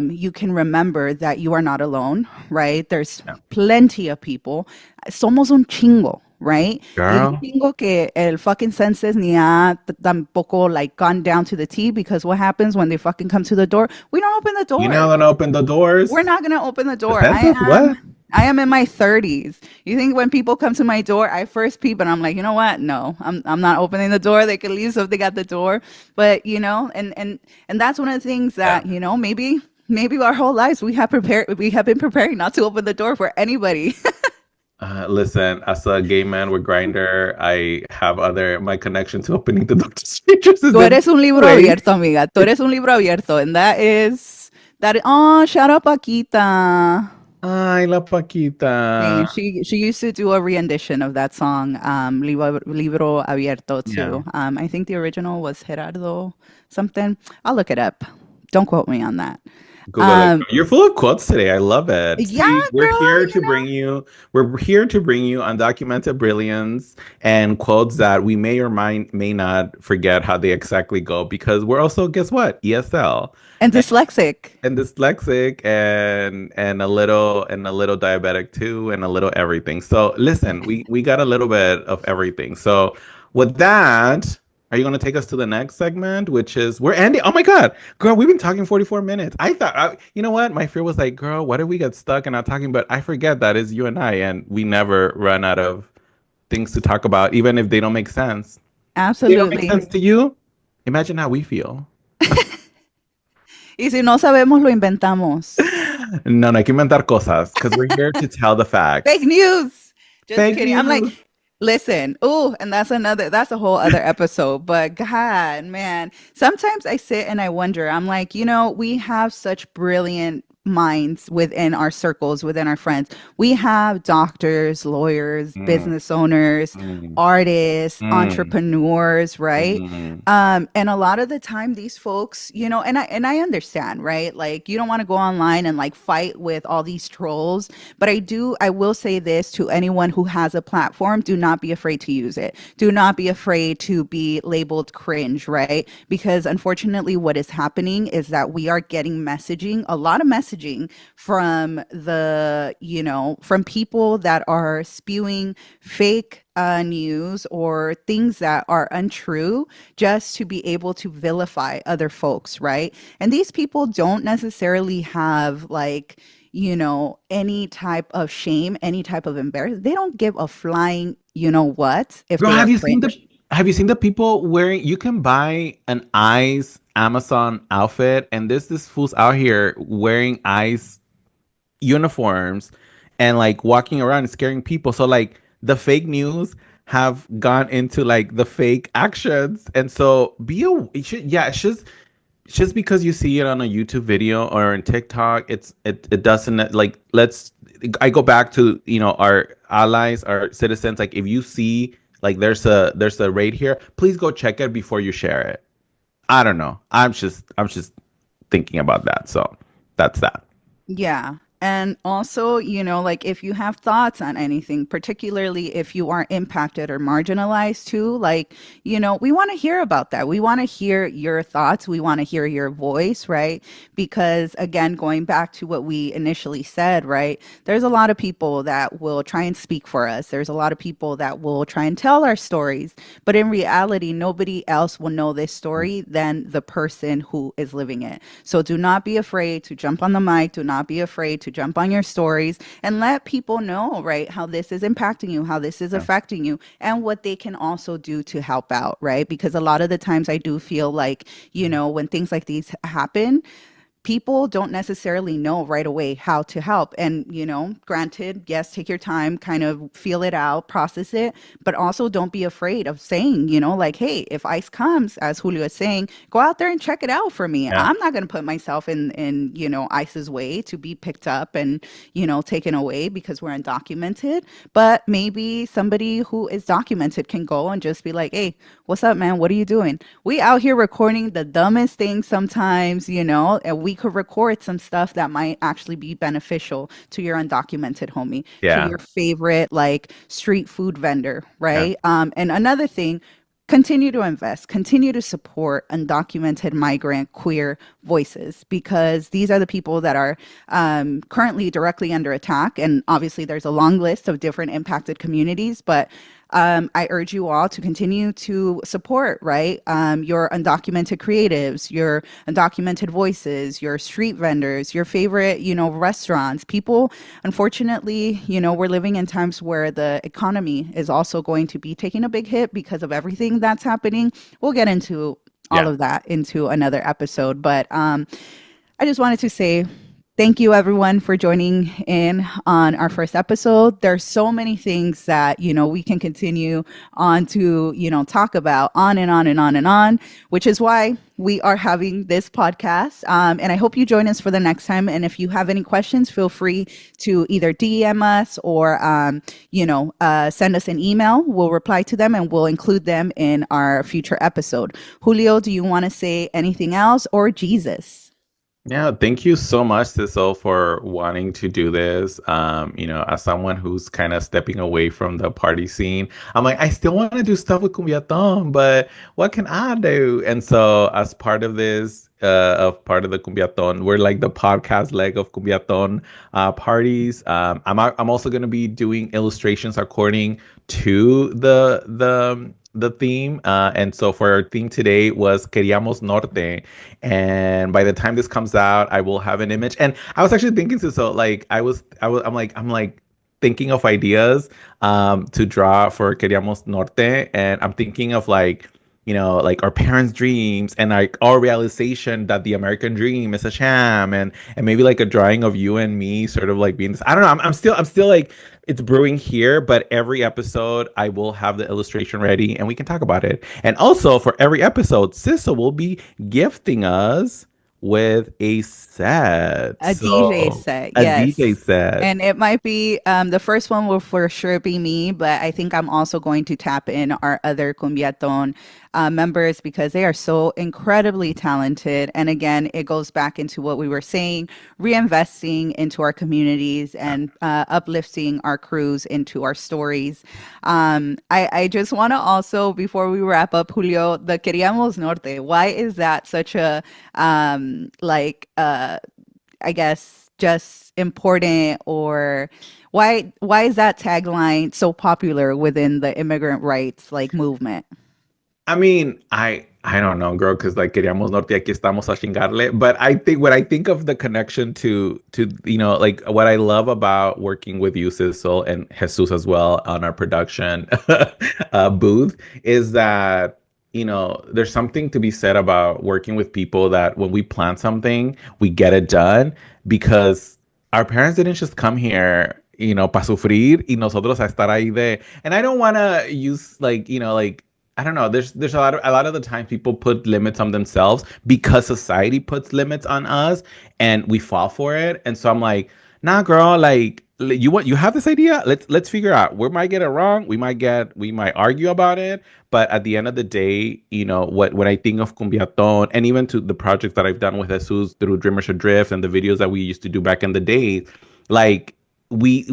you can remember that you are not alone, right? There's plenty of people. Somos un chingo. Right? Girl. Y digo que el fucking census ni ha tampoco like gone down to the T, because what happens when they fucking come to the door? We don't open the door. You're not gonna open the doors. We're not gonna open the door. What? I am in my 30s. You think when people come to my door, I first peep and I'm like, you know what? No, I'm not opening the door. They can leave if they got the door. But you know, and that's one of the things that, you know, maybe our whole lives we have been preparing not to open the door for anybody. Listen, as a gay man with Grindr, I have my connection to opening the door to strangers. Tú eres un libro abierto, amiga. Tú eres un libro abierto, and that is. Oh, shout out Paquita. Ay, la Paquita. She used to do a rendition of that song, Libro Abierto too. Yeah. I think the original was Gerardo something. I'll look it up. Don't quote me on that. Google it. You're full of quotes today. I love it. Yeah, we're here to bring you undocumented brilliance and quotes that we may or may not forget how they exactly go, because we're also, guess what? ESL. And dyslexic. And a little diabetic too, and a little everything. So listen, we got a little bit of everything. So with that, are you going to take us to the next segment, which is we're ending? Oh my God, girl, we've been talking 44 minutes. I thought, you know what? My fear was like, girl, what if we get stuck and not talking? But I forget that is you and I, and we never run out of things to talk about, even if they don't make sense. Absolutely. If they don't make sense to you, imagine how we feel. Y si no sabemos, lo inventamos. No hay que inventar cosas, because we're here to tell the facts. Fake news. Just Fake kidding. news. I'm like, listen, and that's a whole other episode. But God, man, sometimes I sit and I wonder, I'm like, you know, we have such brilliant minds within our circles, within our friends. We have doctors, lawyers, business owners, artists, entrepreneurs, right? And a lot of the time these folks, you know, and I understand, right? Like, you don't want to go online and like fight with all these trolls, but I will say this to anyone who has a platform: do not be afraid to use it. Do not be afraid to be labeled cringe, right? Because unfortunately what is happening is that we are getting a lot of messaging from from people that are spewing fake news or things that are untrue, just to be able to vilify other folks, right? And these people don't necessarily have like, you know, any type of shame, any type of embarrassment. They don't give a flying, you know what? If Girl, they have are you seen cringe. Have you seen the people wearing? You can buy an ICE Amazon outfit, and there's this fools out here wearing ICE uniforms and like walking around and scaring people. So like the fake news have gone into like the fake actions, and so it's just because you see it on a YouTube video or in TikTok, it doesn't like let's. I go back to our allies, our citizens. Like if you see like there's a raid here, please go check it before you share it. I don't know. I'm just thinking about that. So that's that. Yeah. And also, like if you have thoughts on anything, particularly if you are impacted or marginalized too, like, we want to hear about that. We want to hear your thoughts. We want to hear your voice, right? Because again, going back to what we initially said, right? There's a lot of people that will try and speak for us. There's a lot of people that will try and tell our stories. But in reality, nobody else will know this story than the person who is living it. So do not be afraid to jump on the mic. Do not be afraid to jump on your stories and let people know, right, how this is impacting you, how this is affecting you, and what they can also do to help out, right? Because a lot of the times I do feel like, when things like these happen, people don't necessarily know right away how to help. And, granted, yes, take your time, kind of feel it out, process it, but also don't be afraid of saying, like, hey, if ICE comes, as Julio is saying, go out there and check it out for me. Yeah. I'm not going to put myself in, ICE's way to be picked up and, taken away because we're undocumented. But maybe somebody who is documented can go and just be like, hey, what's up, man? What are you doing? We out here recording the dumbest things sometimes, and we could record some stuff that might actually be beneficial to your undocumented homie, to Yeah. your favorite like street food vendor, Yeah. right? And another thing, continue to invest, continue to support undocumented migrant queer voices, because these are the people that are currently directly under attack. And obviously there's a long list of different impacted communities, but I urge you all to continue to support, right? Your undocumented creatives, your undocumented voices, your street vendors, your favorite, restaurants. People, unfortunately, we're living in times where the economy is also going to be taking a big hit because of everything that's happening. We'll get into all Yeah. of that into another episode, but I just wanted to say thank you everyone for joining in on our first episode. There's so many things that, we can continue on to, talk about on and on and on and on, which is why we are having this podcast. And I hope you join us for the next time. And if you have any questions, feel free to either DM us or, send us an email. We'll reply to them and we'll include them in our future episode. Julio, do you want to say anything else, or Jesus? Yeah, thank you so much, Sizzle, for wanting to do this. As someone who's kind of stepping away from the party scene, I'm like, I still want to do stuff with Cumbiaton, but what can I do? And so, as part of this, of part of the Cumbiaton, we're like the podcast leg of Cumbiaton parties. I'm also going to be doing illustrations according to the theme. And so for our theme today was Queríamos Norte. And by the time this comes out, I will have an image. And I was actually thinking, so like I'm like thinking of ideas to draw for Queríamos Norte. And I'm thinking of like, like our parents' dreams and like our realization that the American dream is a sham, and maybe like a drawing of you and me sort of like being this. I don't know. I'm still like it's brewing here, but every episode I will have the illustration ready and we can talk about it. And also for every episode, Sissa will be gifting us with a set. A DJ set, A yes. DJ set. And it might be the first one will for sure be me, but I think I'm also going to tap in our other Cumbiaton members because they are so incredibly talented. And again, it goes back into what we were saying, reinvesting into our communities and uplifting our crews into our stories. I just want to also, before we wrap up, Julio, the Queríamos Norte, why is that such a I guess just important, or why is that tagline so popular within the immigrant rights like movement? I mean, I don't know, girl, because like Queríamos Norte, aquí estamos a chingarle. But I think when I think of the connection to like what I love about working with you, Sizzle, and Jesus as well on our production booth is that there's something to be said about working with people that when we plan something, we get it done because our parents didn't just come here, para sufrir y nosotros a estar ahí de. And I don't want to use like I don't know. There's a lot of the time people put limits on themselves because society puts limits on us, and we fall for it. And so I'm like, nah, girl. Like you have this idea. Let's figure out. We might get it wrong. We might argue about it. But at the end of the day, when I think of Cumbiaton and even to the projects that I've done with Jesus through Dreamers Adrift and the videos that we used to do back in the day, like we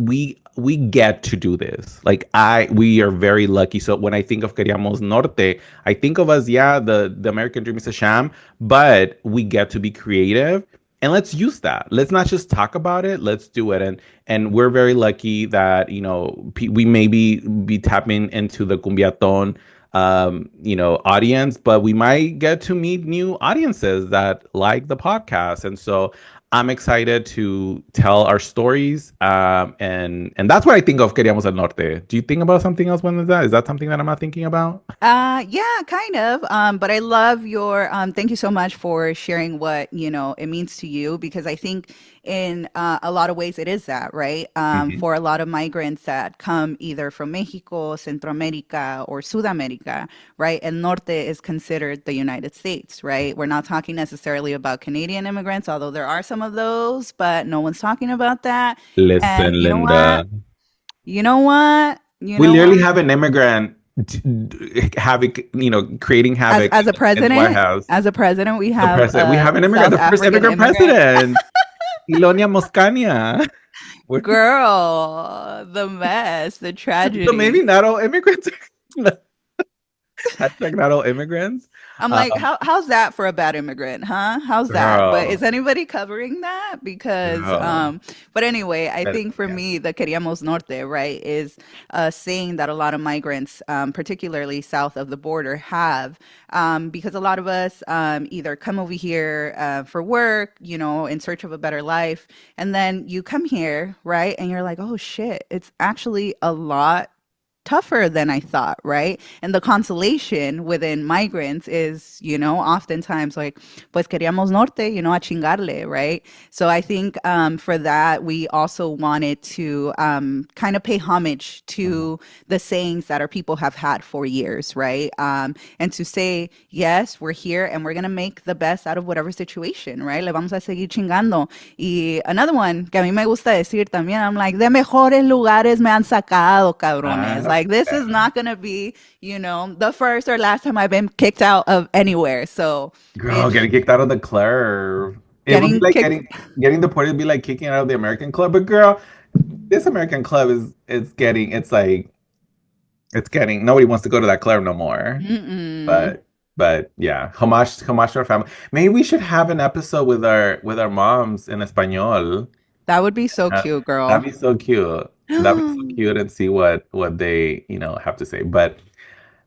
get to do this. Like we are very lucky. So when I think of Queríamos Norte, I think of us, yeah, the American dream is a sham, but we get to be creative. And let's use that. Let's not just talk about it. Let's do it. And we're very lucky that, we maybe be tapping into the Cumbiaton audience, but we might get to meet new audiences that like the podcast. And so I'm excited to tell our stories. And that's what I think of Queríamos el Norte. Do you think about something else when is that something that I'm not thinking about? Yeah, kind of. But I love your thank you so much for sharing what, it means to you, because I think in a lot of ways it is that, right? For a lot of migrants that come either from Mexico, Centro America, or Sudamerica, right? El Norte is considered the United States, right? We're not talking necessarily about Canadian immigrants, although there are some of those, but no one's talking about that. Listen, And you know Linda. what? You know what? You We know literally what? have an immigrant havoc, creating havoc As a in the White president, House. we The have president. We have an immigrant, South the first African immigrant immigrant. president, Ilonia Moscania. Girl, the mess, the So maybe tragedy. not all immigrants. Hashtag not all immigrants. I'm like, Um, how's that for a bad immigrant, huh? How's that? But is girl, anybody covering that? Because girl. but anyway, I But think for yeah, me, the Queríamos Norte, right, is saying that a lot of migrants, particularly south of the border, have because a lot of us either come over here for work, in search of a better life, and then you come here, right, and you're like, oh shit, it's actually a lot tougher than I thought, right? And the consolation within migrants is, oftentimes like, pues queríamos norte, a chingarle, right? So I think for that, we also wanted to kind of pay homage mhm. to the sayings that our people have had for years, right? And to say, yes, we're here and we're going to make the best out of whatever situation, right? Le vamos a seguir chingando. Y another one que a mí me gusta decir también, I'm like, de mejores lugares me han sacado, cabrones. Ah, Like, this is not going to be, the first or last time I've been kicked out of anywhere. So girl, it's getting kicked out of the club. It would be getting like kicked. getting deported would be like kicking out of the American club. But girl, this American club it's getting nobody wants to go to that club no more. Mm-mm. But yeah, homage to our family. Maybe we should have an episode with our moms in Espanol. That would be so Uh, cute, that'd girl. be so cute. That'd be so cute and see what they have to say. But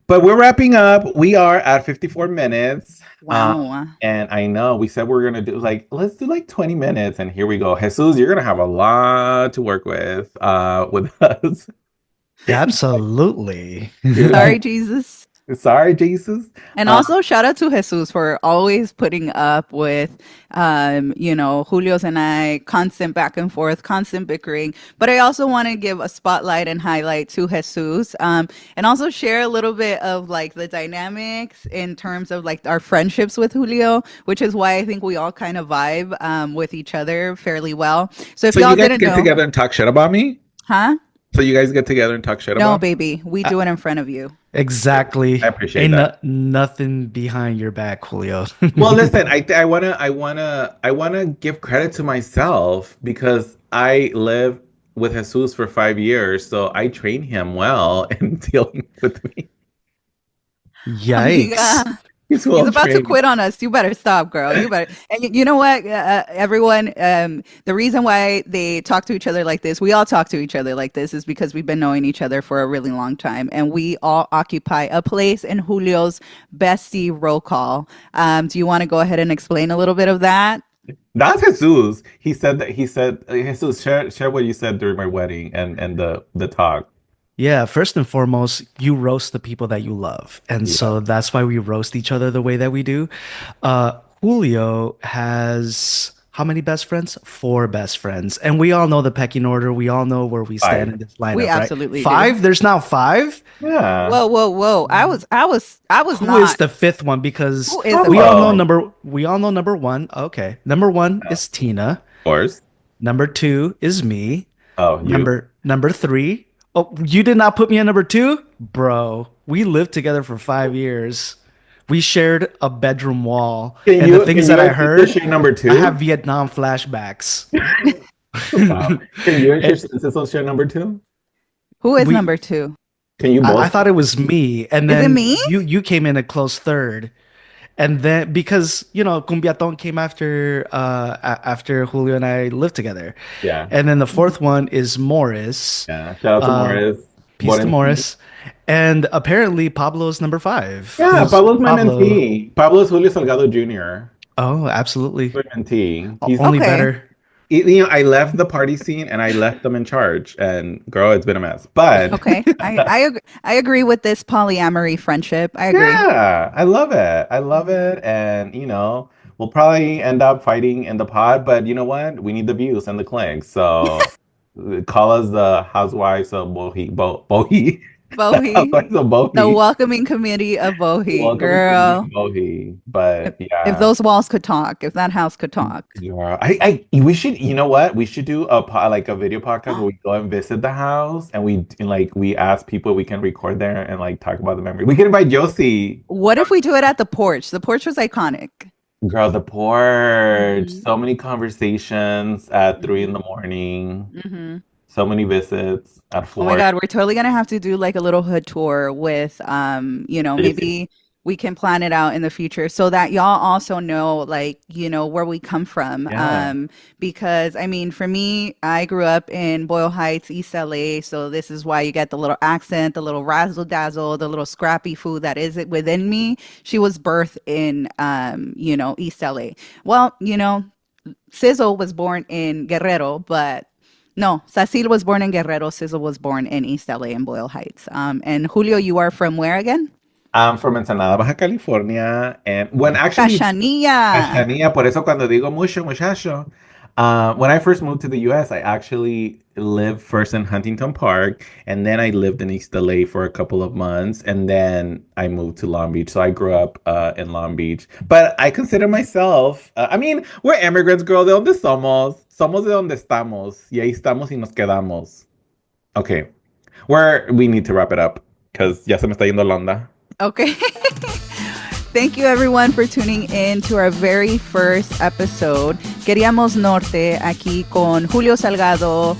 we're wrapping up. We are at 54 minutes. Wow. And I know we said we're gonna do let's do like 20 minutes, and here we go. Jesus, you're gonna have a lot to work with us. Absolutely. You're Sorry, like, Jesus. sorry, Jesus. And Uh, also shout out to Jesus for always putting up with, Julio's and I constant back and forth, constant bickering. But I also want to give a spotlight and highlight to Jesus, and also share a little bit of like the dynamics in terms of like our friendships with Julio, which is why I think we all kind of vibe with each other fairly well. So if so you y'all guys didn't get know, together and talk shit about me? huh? So you guys get together and talk shit No, about me? baby, we Uh, do it in front of you. exactly. I appreciate Ain't that. nothing behind your back, Julio. Well, listen, I wanna give credit to myself because I live with Jesus for 5 years, so I trained him well in dealing with me. Yikes. Amiga. He's He's about to quit on us. You better stop, girl. You better. And you know what, everyone? The reason why they talk to each other like this, we all talk to each other like this, is because we've been knowing each other for a really long time, and we all occupy a place in Julio's bestie roll call. Do you want to go ahead and explain a little bit of that? That's Jesus. He said Jesus, share what you said during my wedding and the talk. Yeah, first and foremost, you roast the people that you love. And so that's why we roast each other the way that we do. Julio has how many best friends? 4 best friends. And we all know the pecking order. We all know where we stand in this lineup, We absolutely right? 5? There's now 5? Yeah. Whoa. I was Who not. is the 5th one? Because Who is the we fifth all one? know number 1. Okay. Number 1 is Tina. Of course. Number 2 is me. Oh, you. Number 3. Oh, you did not put me at number 2? Bro, we lived together for 5 years. We shared a bedroom wall. The things that I heard, share number 2? I have Vietnam flashbacks. Wow. Can you and Sizzle share number 2? Who is number 2? Can you both? I thought it was me. And Is it then me? you came in a close third. And then because Cumbiaton came after Julio and I lived together. Yeah. And then the 4th one is Morris. Yeah. Shout out to Morris. Peace to Morris. And apparently Pablo's number 5. Yeah, Pablo's my mentee. Pablo's Julio Salgado Jr. Oh, absolutely. My mentee. He's Only Okay. better. I left the party scene and I left them in charge. And girl, it's been a mess. But Okay, I agree with this polyamory friendship. I agree. yeah, I love it. And we'll probably end up fighting in the pod. But you know what? We need the views and the clicks. So call us the housewives of Bohi. Bohi, Housewives of Bohi. the welcoming committee of Bohi, Welcome to girl. Bohi. But yeah. If those walls could talk, if that house could talk. Yeah, we should, you know what? We should do a video podcast where we go and visit the house and we ask people if we can record there and talk about the memory. We can invite Josie. What if we do it at the porch? The porch was iconic. Girl, the porch. Mhm. So many conversations at 3 in the morning. Hmm. So many visits at Oh 4. my God, we're totally gonna have to do like a little hood tour with maybe we can plan it out in the future so that y'all also know where we come from. Yeah. Because I mean, for me, I grew up in Boyle Heights, East LA, so this is why you get the little accent, the little razzle dazzle, the little scrappy food that is within me. She was birthed in East LA. Well, Sizzle was born in Guerrero, but no, Cecil was born in Guerrero. Sizzle was born in East LA in Boyle Heights. And Julio, you are from where again? I'm from Ensenada, Baja California. And when actually Cachanilla. Cachanilla, por eso cuando digo mucho muchacho, when I first moved to the US, I actually lived first in Huntington Park, and then I lived in East LA for a couple of months, and then I moved to Long Beach. So I grew up in Long Beach. But I consider myself, we're immigrants, girl. ¿De dónde somos? Somos de donde estamos. Y ahí estamos y nos quedamos. Okay. We need to wrap it up, because ya se me está yendo la onda. Okay. Thank you everyone for tuning in to our very first episode. Queríamos Norte, aquí con Julio Salgado,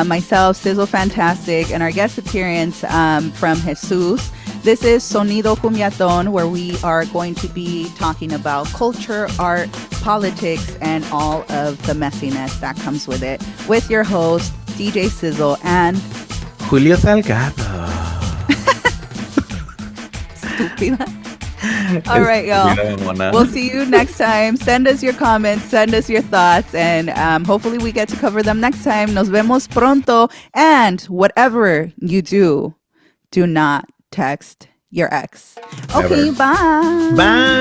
myself, Sizzle Fantastic, and our guest appearance from Jesus. This is Sonido Cumbiaton, where we are going to be talking about culture, art, politics, and all of the messiness that comes with it, with your host, DJ Sizzle and Julio Salgado. Estúpida. All right, y'all. We'll see you next time. Send us your comments, send us your thoughts, and hopefully we get to cover them next time. Nos vemos pronto. And whatever you do not text your ex. Okay, Never. bye. Bye.